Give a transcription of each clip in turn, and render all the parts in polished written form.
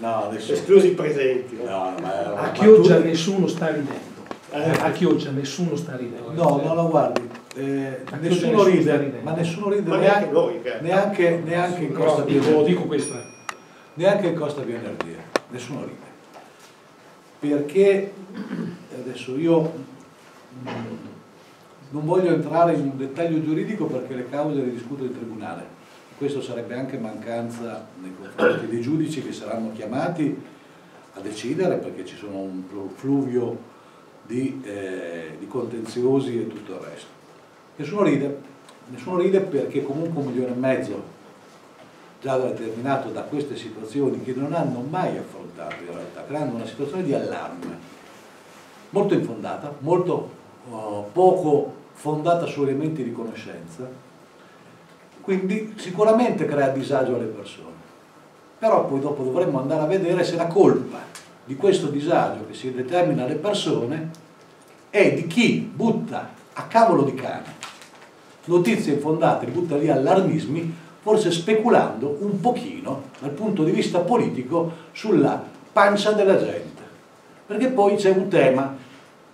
No, esclusi i presenti. No, ma a Chioggia nessuno sta ridendo. A Chioggia nessuno sta ridendo. No, no, no, guardi, nessuno ride, ma nessuno ride neanche noi, neanche in Costa Bioenergia. Dico questo. Neanche in Costa Bioenergia, nessuno ride. Perché adesso io non voglio entrare in un dettaglio giuridico perché le cause le discuto in tribunale. Questo sarebbe anche mancanza nei confronti dei giudici che saranno chiamati a decidere, perché ci sono un fluvio di contenziosi e tutto il resto. Nessuno ride perché comunque 1,5 milioni già determinato da queste situazioni che non hanno mai affrontato in realtà, creando una situazione di allarme molto infondata, molto poco fondata su elementi di conoscenza, quindi sicuramente crea disagio alle persone, però poi dopo dovremmo andare a vedere se la colpa di questo disagio che si determina alle persone è di chi butta a cavolo di cane notizie infondate, butta lì allarmismi, forse speculando un pochino dal punto di vista politico sulla pancia della gente, perché poi c'è un tema: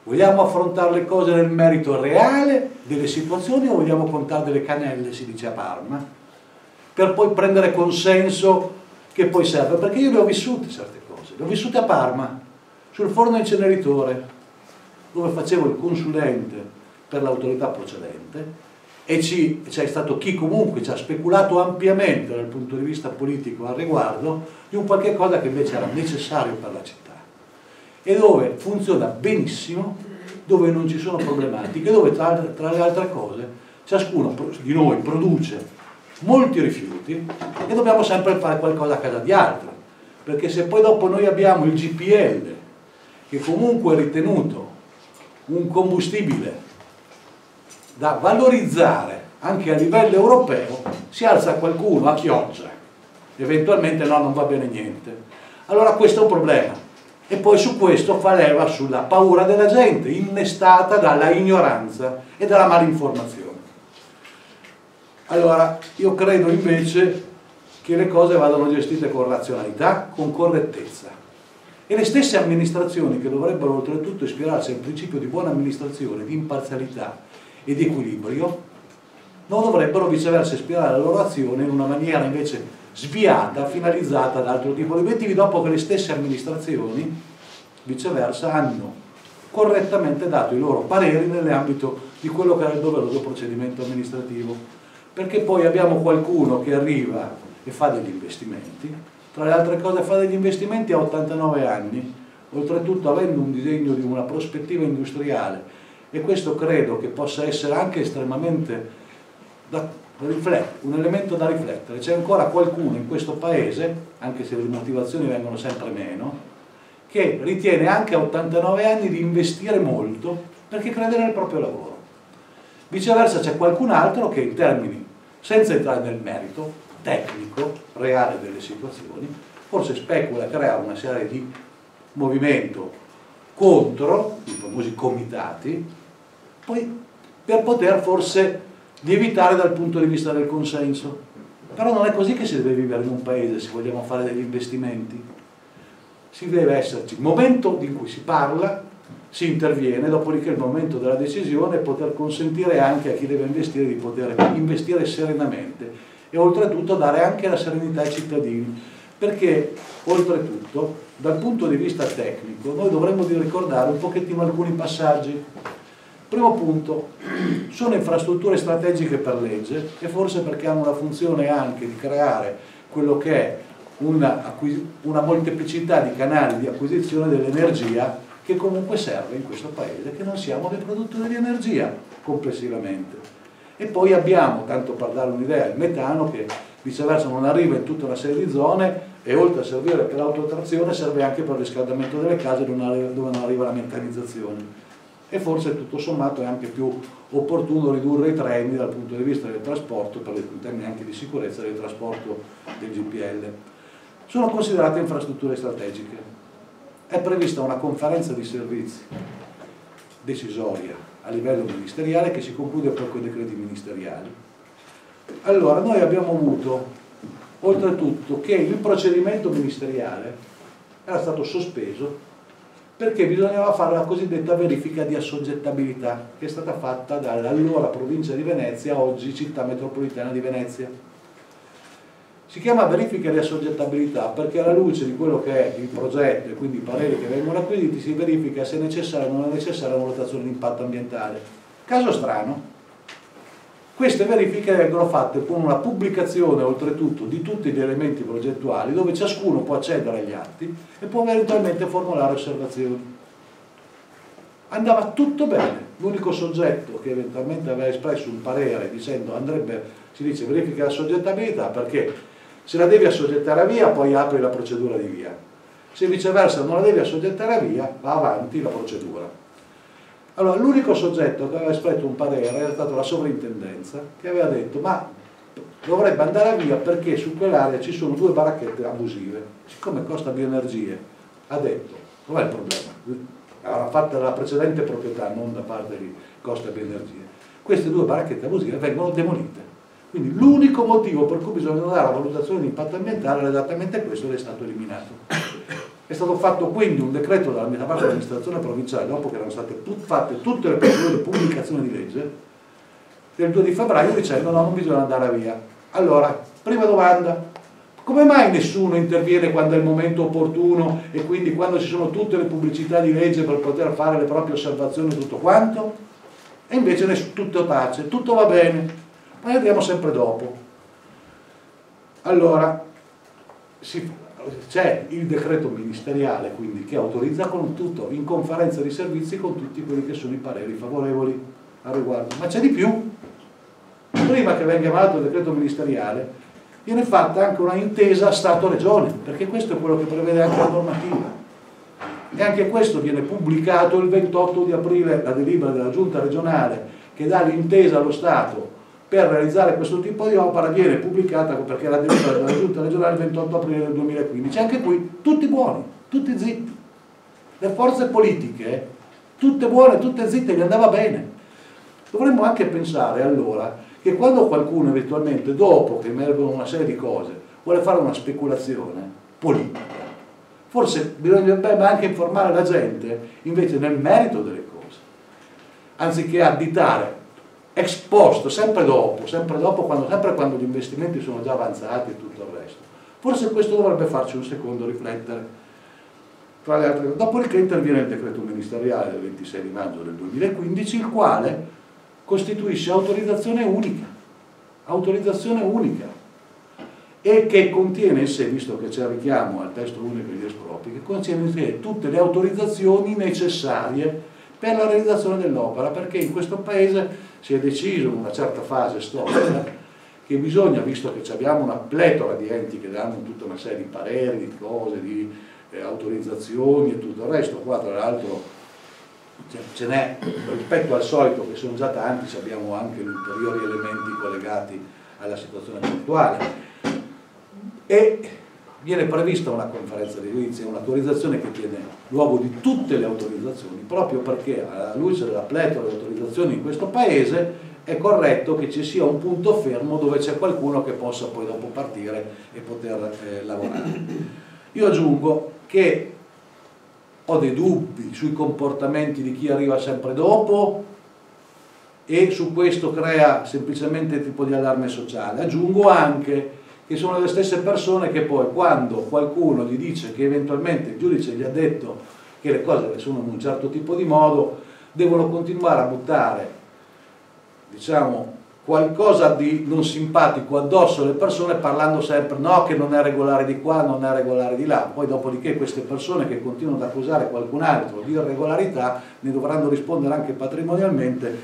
vogliamo affrontare le cose nel merito reale delle situazioni o vogliamo contare delle canelle, si dice a Parma, per poi prendere consenso che poi serve? Perché io le ho vissute certe cose, le ho vissute a Parma, sul forno inceneritore, dove facevo il consulente per l'autorità procedente, e c'è stato chi comunque ci ha speculato ampiamente dal punto di vista politico al riguardo di un qualche cosa che invece era necessario per la città, e dove funziona benissimo, dove non ci sono problematiche, dove tra le altre cose ciascuno di noi produce molti rifiuti e dobbiamo sempre fare qualcosa a casa di altri, perché se poi dopo noi abbiamo il GPL, che comunque è ritenuto un combustibile da valorizzare anche a livello europeo, si alza qualcuno a Chioggia, eventualmente no, non va bene niente. Allora questo è un problema, e poi su questo fa leva sulla paura della gente, innestata dalla ignoranza e dalla malinformazione. Allora io credo invece che le cose vadano gestite con razionalità, con correttezza, e le stesse amministrazioni che dovrebbero oltretutto ispirarsi al principio di buona amministrazione, di imparzialità e di equilibrio, non dovrebbero viceversa ispirare la loro azione in una maniera invece sviata, finalizzata ad altro tipo di obiettivi, dopo che le stesse amministrazioni viceversa hanno correttamente dato i loro pareri nell'ambito di quello che era il doveroso procedimento amministrativo. Perché poi abbiamo qualcuno che arriva e fa degli investimenti, tra le altre cose fa degli investimenti a 89 anni, oltretutto avendo un disegno di una prospettiva industriale, e questo credo che possa essere anche estremamente un elemento da riflettere. C'è ancora qualcuno in questo paese, anche se le motivazioni vengono sempre meno, che ritiene anche a 89 anni di investire molto perché crede nel proprio lavoro. Viceversa c'è qualcun altro che in termini, senza entrare nel merito tecnico, reale delle situazioni, forse specula e crea una serie di movimento contro i famosi comitati, poi per poter forse lievitare dal punto di vista del consenso. Però non è così che si deve vivere in un paese se vogliamo fare degli investimenti. Si deve esserci il momento in cui si parla, si interviene, dopodiché il momento della decisione, poter consentire anche a chi deve investire di poter investire serenamente e oltretutto dare anche la serenità ai cittadini, perché oltretutto dal punto di vista tecnico noi dovremmo ricordare un pochettino alcuni passaggi. Primo punto, sono infrastrutture strategiche per legge e forse perché hanno la funzione anche di creare quello che è una molteplicità di canali di acquisizione dell'energia che comunque serve in questo paese, che non siamo dei produttori di energia complessivamente. E poi abbiamo, tanto per dare un'idea, il metano che viceversa non arriva in tutta una serie di zone e oltre a servire per l'autotrazione serve anche per il riscaldamento delle case dove non arriva la metanizzazione. E forse tutto sommato è anche più opportuno ridurre i treni dal punto di vista del trasporto, per in termini anche di sicurezza del trasporto del GPL. Sono considerate infrastrutture strategiche. È prevista una conferenza di servizi decisoria a livello ministeriale che si conclude poi con i decreti ministeriali. Allora noi abbiamo avuto oltretutto che il procedimento ministeriale era stato sospeso perché bisognava fare la cosiddetta verifica di assoggettabilità, che è stata fatta dall'allora provincia di Venezia, oggi città metropolitana di Venezia. Si chiama verifica di assoggettabilità perché alla luce di quello che è il progetto e quindi i pareri che vengono acquisiti si verifica se è necessaria o non è necessaria una valutazione di impatto ambientale. Caso strano, queste verifiche vengono fatte con una pubblicazione oltretutto di tutti gli elementi progettuali dove ciascuno può accedere agli atti e può eventualmente formulare osservazioni. Andava tutto bene, l'unico soggetto che eventualmente aveva espresso un parere dicendo andrebbe, si dice verifica la soggettabilità perché se la devi assoggettare a via poi apri la procedura di via, se viceversa non la devi assoggettare a via va avanti la procedura. Allora, l'unico soggetto che aveva espresso un parere era stato la sovrintendenza, che aveva detto ma dovrebbe andare via perché su quell'area ci sono 2 baracchette abusive, siccome costa più energie, ha detto, qual è il problema? Aveva fatto la precedente proprietà, non da parte di costa più energie, queste 2 baracchette abusive vengono demolite, quindi l'unico motivo per cui bisogna dare la valutazione di impatto ambientale era esattamente questo ed è stato eliminato. È stato fatto quindi un decreto dalla mia parte dell'amministrazione provinciale, dopo che erano state fatte tutte le procedure di pubblicazione di legge, del 2 di febbraio dicendo no, non bisogna andare via. Allora, prima domanda, come mai nessuno interviene quando è il momento opportuno e quindi quando ci sono tutte le pubblicità di legge per poter fare le proprie osservazioni e tutto quanto? E invece tutto tace, tutto va bene, ma ne andiamo sempre dopo. Allora, c'è il decreto ministeriale quindi che autorizza con tutto in conferenza di servizi con tutti quelli che sono i pareri favorevoli al riguardo, ma c'è di più. Prima che venga emanato il decreto ministeriale viene fatta anche una intesa Stato-Regione, perché questo è quello che prevede anche la normativa e anche questo viene pubblicato il 28 di aprile, la delibera della giunta regionale che dà l'intesa allo Stato per realizzare questo tipo di opera viene pubblicata perché la delibera della giunta regionale il 28 aprile del 2015. Anche qui tutti buoni, tutti zitti. Le forze politiche, tutte buone, tutte zitte, gli andava bene. Dovremmo anche pensare allora che quando qualcuno eventualmente, dopo che emergono una serie di cose, vuole fare una speculazione politica, forse bisognerebbe anche informare la gente invece nel merito delle cose, anziché additare ex post, sempre dopo quando gli investimenti sono già avanzati e tutto il resto. Forse questo dovrebbe farci un secondo riflettere. Tra le altre cose. Dopodiché interviene il decreto ministeriale del 26 di maggio del 2015, il quale costituisce autorizzazione unica, e che contiene in sé, visto che c'è il richiamo al testo unico degli espropri, che contiene in sé tutte le autorizzazioni necessarie per la realizzazione dell'opera, perché in questo paese si è deciso in una certa fase storica che bisogna, visto che abbiamo una pletora di enti che danno tutta una serie di pareri, di cose, di autorizzazioni e tutto il resto, qua tra l'altro ce n'è rispetto al solito che sono già tanti, abbiamo anche ulteriori elementi collegati alla situazione attuale e viene prevista una conferenza di giudizio, un'autorizzazione che tiene luogo di tutte le autorizzazioni, proprio perché alla luce della pletora di autorizzazioni in questo paese è corretto che ci sia un punto fermo dove c'è qualcuno che possa poi dopo partire e poter lavorare. Io aggiungo che ho dei dubbi sui comportamenti di chi arriva sempre dopo e su questo crea semplicemente tipo di allarme sociale. Aggiungo anche che sono le stesse persone che poi quando qualcuno gli dice che eventualmente il giudice gli ha detto che le cose sono in un certo tipo di modo, devono continuare a buttare, diciamo, qualcosa di non simpatico addosso alle persone parlando sempre no, che non è regolare di qua, non è regolare di là. Poi dopodiché queste persone che continuano ad accusare qualcun altro di irregolarità ne dovranno rispondere anche patrimonialmente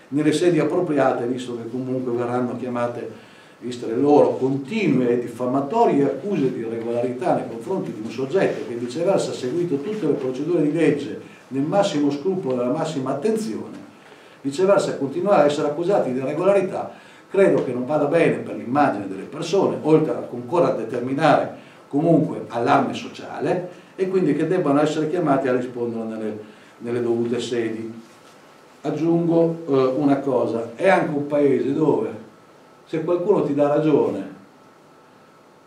nelle sedi appropriate, visto che comunque verranno chiamate, viste le loro continue e diffamatorie accuse di irregolarità nei confronti di un soggetto che viceversa ha seguito tutte le procedure di legge nel massimo scrupolo e nella massima attenzione, viceversa continuare a essere accusati di irregolarità, credo che non vada bene per l'immagine delle persone, oltre a concorrere a determinare comunque allarme sociale e quindi che debbano essere chiamati a rispondere nelle dovute sedi. Aggiungo una cosa, è anche un paese dove se qualcuno ti dà ragione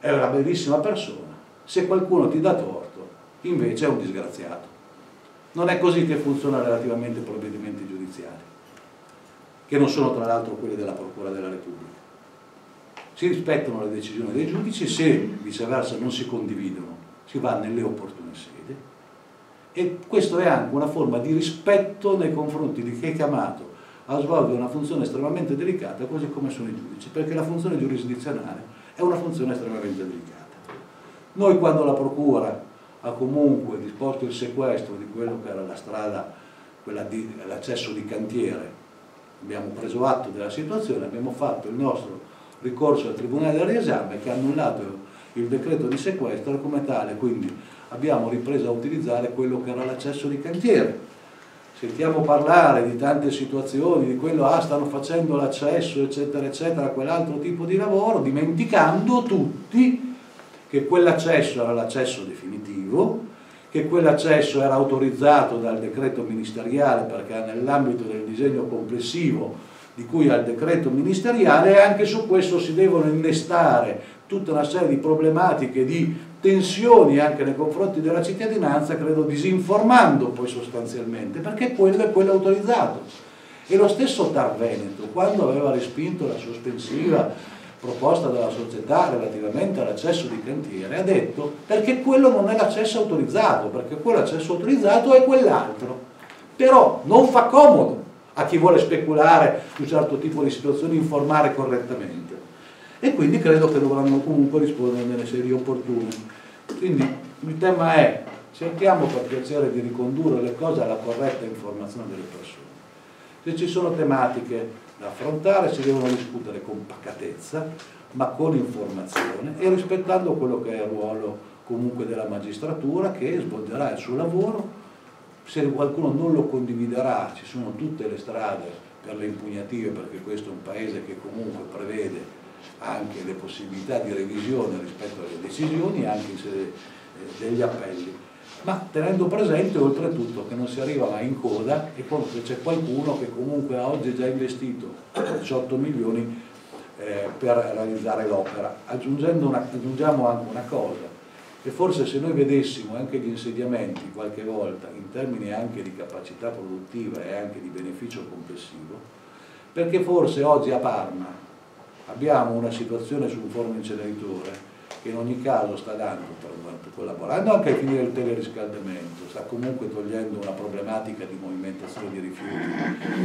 è una bellissima persona, se qualcuno ti dà torto invece è un disgraziato. Non è così che funziona relativamente ai provvedimenti giudiziari, che non sono tra l'altro quelli della Procura della Repubblica. Si rispettano le decisioni dei giudici, se viceversa non si condividono si va nelle opportune sedi, e questo è anche una forma di rispetto nei confronti di chi è chiamato a svolgere una funzione estremamente delicata, così come sono i giudici, perché la funzione giurisdizionale è una funzione estremamente delicata. Noi, quando la Procura ha comunque disposto il sequestro di quello che era la strada, quella dell'accesso di cantiere, abbiamo preso atto della situazione, abbiamo fatto il nostro ricorso al Tribunale del riesame che ha annullato il decreto di sequestro e come tale quindi abbiamo ripreso a utilizzare quello che era l'accesso di cantiere. Sentiamo parlare di tante situazioni, di quello, stanno facendo l'accesso, eccetera, eccetera, quell'altro tipo di lavoro, dimenticando tutti che quell'accesso era l'accesso definitivo, che quell'accesso era autorizzato dal decreto ministeriale perché nell'ambito del disegno complessivo di cui al decreto ministeriale, e anche su questo si devono innestare tutta una serie di problematiche, di tensioni anche nei confronti della cittadinanza, credo disinformando poi sostanzialmente, perché quello è quello autorizzato. E lo stesso TAR Veneto, quando aveva respinto la sospensiva proposta dalla società relativamente all'accesso di cantiere, ha detto perché quello non è l'accesso autorizzato, perché quell'accesso autorizzato è quell'altro. Però non fa comodo a chi vuole speculare su un certo tipo di situazioni, informare correttamente. E quindi credo che dovranno comunque rispondere nelle sedi opportune. Quindi il tema è: cerchiamo per piacere di ricondurre le cose alla corretta informazione delle persone. Se ci sono tematiche da affrontare si devono discutere con pacatezza, ma con informazione e rispettando quello che è il ruolo comunque della magistratura, che svolgerà il suo lavoro. Se qualcuno non lo condividerà, ci sono tutte le strade per le impugnative, perché questo è un paese che comunque prevede anche le possibilità di revisione rispetto alle decisioni, anche in sede degli appelli, ma tenendo presente oltretutto che non si arriva mai in coda e che c'è qualcuno che comunque ha oggi già investito 18 milioni per realizzare l'opera. Aggiungiamo anche una cosa, e forse se noi vedessimo anche gli insediamenti qualche volta in termini anche di capacità produttiva e anche di beneficio complessivo, perché forse oggi a Parma abbiamo una situazione su un forno inceneritore che in ogni caso sta dando, collaborando anche ai fini del teleriscaldamento, sta comunque togliendo una problematica di movimentazione di rifiuti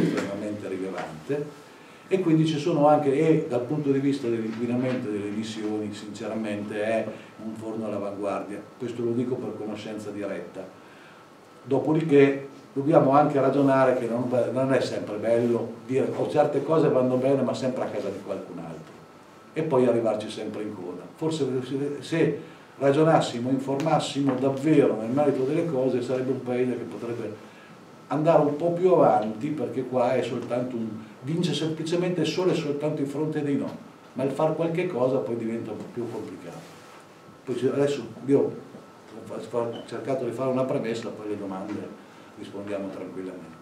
estremamente rilevante, e quindi ci sono anche, e dal punto di vista dell'inquinamento e delle emissioni sinceramente è un forno all'avanguardia, questo lo dico per conoscenza diretta. Dopodiché dobbiamo anche ragionare che non è sempre bello dire certe cose vanno bene ma sempre a casa di qualcun altro e poi arrivarci sempre in coda. Forse se ragionassimo, informassimo davvero nel merito delle cose, sarebbe un paese che potrebbe andare un po' più avanti, perché qua è soltanto vince semplicemente solo e soltanto in fronte dei no, ma il fare qualche cosa poi diventa un po' più complicato. Poi adesso io ho cercato di fare una premessa, poi le domande rispondiamo tranquillamente.